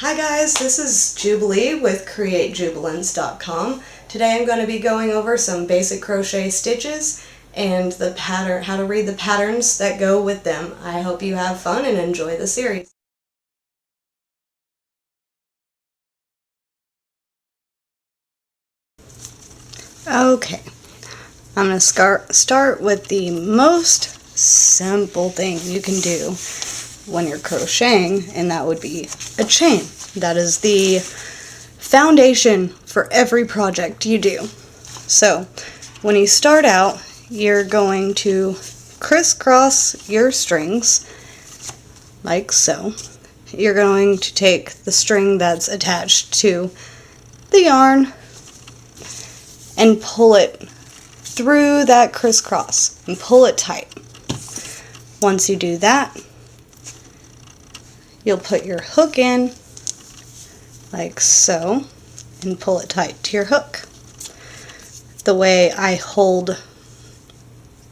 Hi guys, this is Jubilee with CreateJubilance.com. Today I'm going to be going over some basic crochet stitches and the pattern, how to read the patterns that go with them. I hope you have fun and enjoy the series. Okay, I'm going to start with the most simple thing you can do when you're crocheting, and that would be a chain. That is the foundation for every project you do. So when you start out, you're going to crisscross your strings like so. You're going to take the string that's attached to the yarn and pull it through that crisscross and pull it tight. Once you do that, you'll put your hook in like so and pull it tight to your hook. The way I hold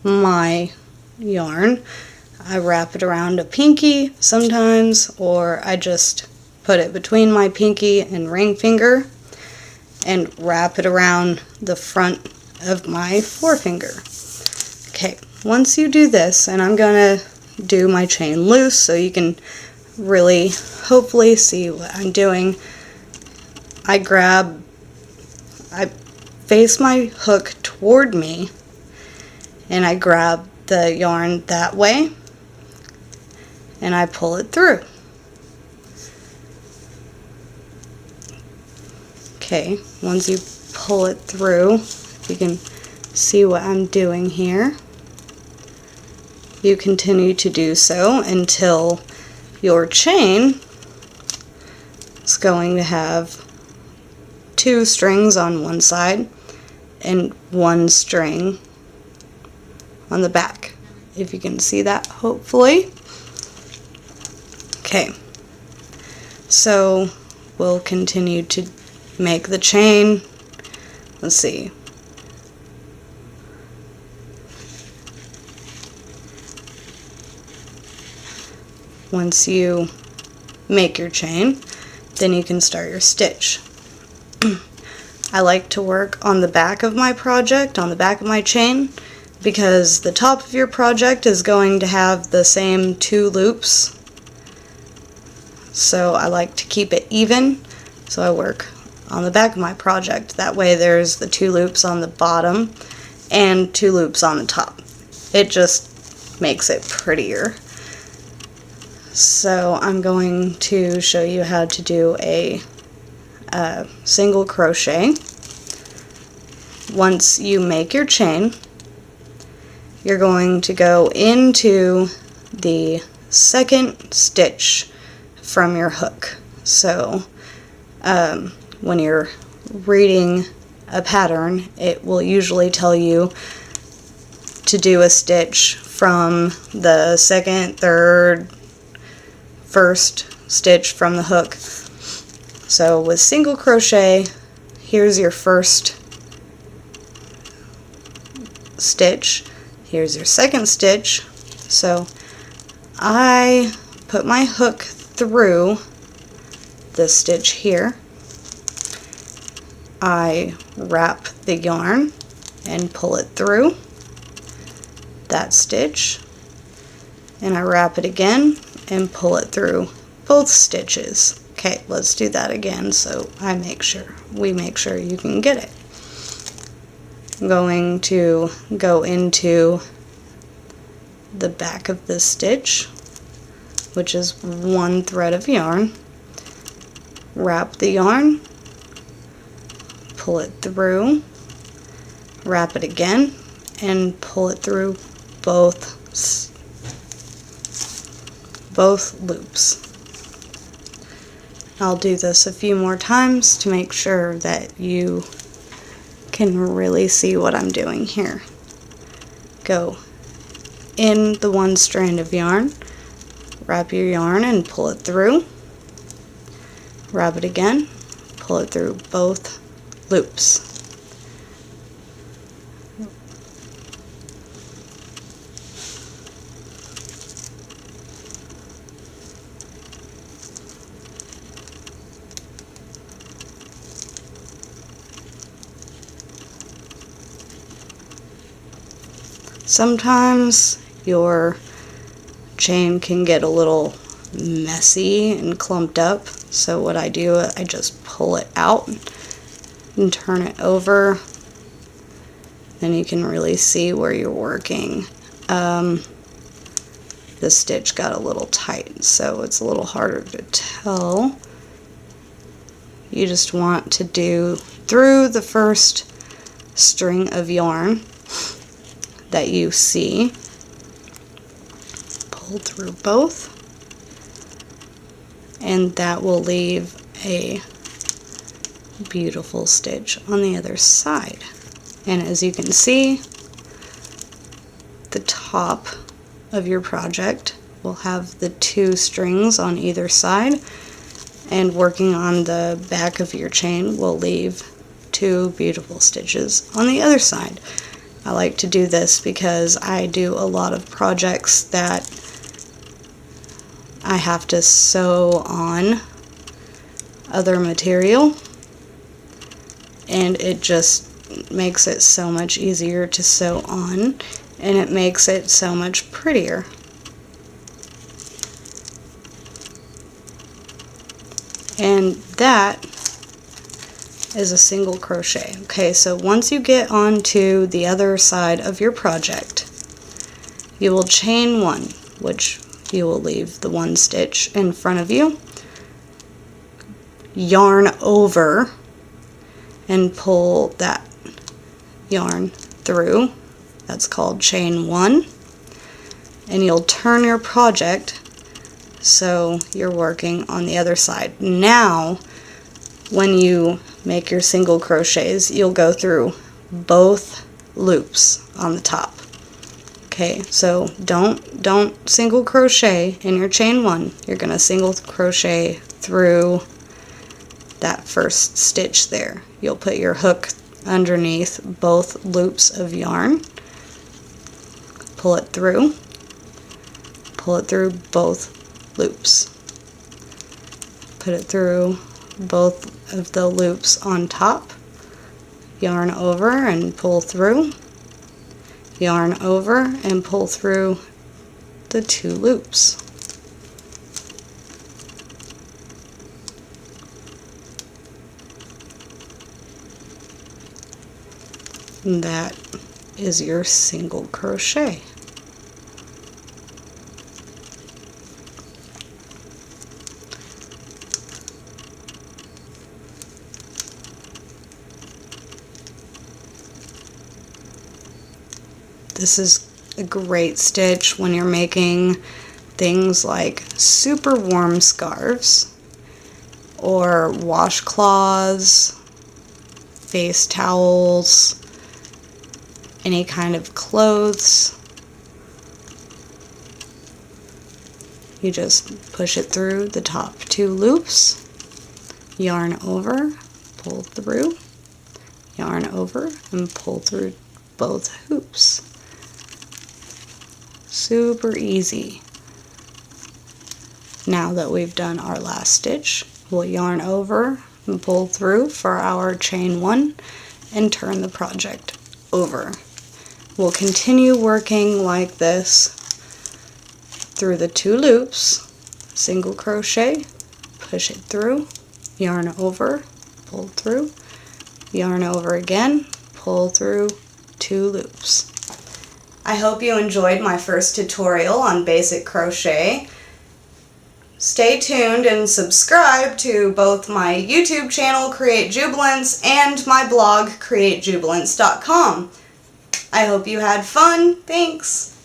my yarn, I wrap it around a pinky sometimes, or I just put it between my pinky and ring finger and wrap it around the front of my forefinger. Okay, once you do this, and I'm gonna do my chain loose so you can really hopefully see what I'm doing. I face my hook toward me and I grab the yarn that way and I pull it through. Okay, once you pull it through, you can see what I'm doing here. You continue to do so until your chain is going to have 2 strings on one side and 1 string on the back. If you can see that, hopefully. Okay, so we'll continue to make the chain. Let's see. Once you make your chain, then you can start your stitch. I like to work on the back of my project, on the back of my chain, because the top of your project is going to have the same 2 loops. So I like to keep it even, so I work on the back of my project. That way there's the 2 loops on the bottom and 2 loops on the top. It just makes it prettier. So I'm going to show you how to do a single crochet. Once you make your chain, you're going to go into the second stitch from your hook. So when you're reading a pattern, it will usually tell you to do a stitch from the second, third, first stitch from the hook. So with single crochet, here's your first stitch, here's your second stitch. So I put my hook through this stitch here, I wrap the yarn and pull it through that stitch, and I wrap it again and pull it through both stitches. Okay, let's do that again so we make sure you can get it. I'm going to go into the back of this stitch, which is 1 thread of yarn, wrap the yarn, pull it through, wrap it again, and pull it through both loops. I'll do this a few more times to make sure that you can really see what I'm doing here. Go in the 1 strand of yarn, wrap your yarn and pull it through, wrap it again, pull it through both loops. Sometimes your chain can get a little messy and clumped up, so what I do, I just pull it out and turn it over. Then you can really see where you're working. The stitch got a little tight, so it's a little harder to tell. You just want to do through the first string of yarn that you see. Pull through both, and that will leave a beautiful stitch on the other side. And as you can see, the top of your project will have the 2 strings on either side, and working on the back of your chain will leave 2 beautiful stitches on the other side. I like to do this because I do a lot of projects that I have to sew on other material, and it just makes it so much easier to sew on, and it makes it so much prettier. And that is a single crochet. Okay, so once you get onto the other side of your project, you will chain 1, which you will leave the 1 stitch in front of you, yarn over, and pull that yarn through. That's called chain 1. And you'll turn your project so you're working on the other side. Now, when you make your single crochets, you'll go through both loops on the top. Okay, so don't single crochet in your chain 1. You're going to single crochet through that first stitch there. You'll put your hook underneath both loops of yarn, pull it through both loops, put it through both of the loops on top, yarn over and pull through, yarn over and pull through the 2 loops. And that is your single crochet. This is a great stitch when you're making things like super warm scarves or washcloths, face towels, any kind of clothes. You just push it through the top 2 loops, yarn over, pull through, yarn over, and pull through both hoops. Super easy. Now that we've done our last stitch, we'll yarn over and pull through for our chain 1 and turn the project over. We'll continue working like this through the 2 loops, single crochet, push it through, yarn over, pull through, yarn over again, pull through 2 loops. I hope you enjoyed my first tutorial on basic crochet. Stay tuned and subscribe to both my YouTube channel, Create Jubilance, and my blog, createjubilance.com. I hope you had fun. Thanks!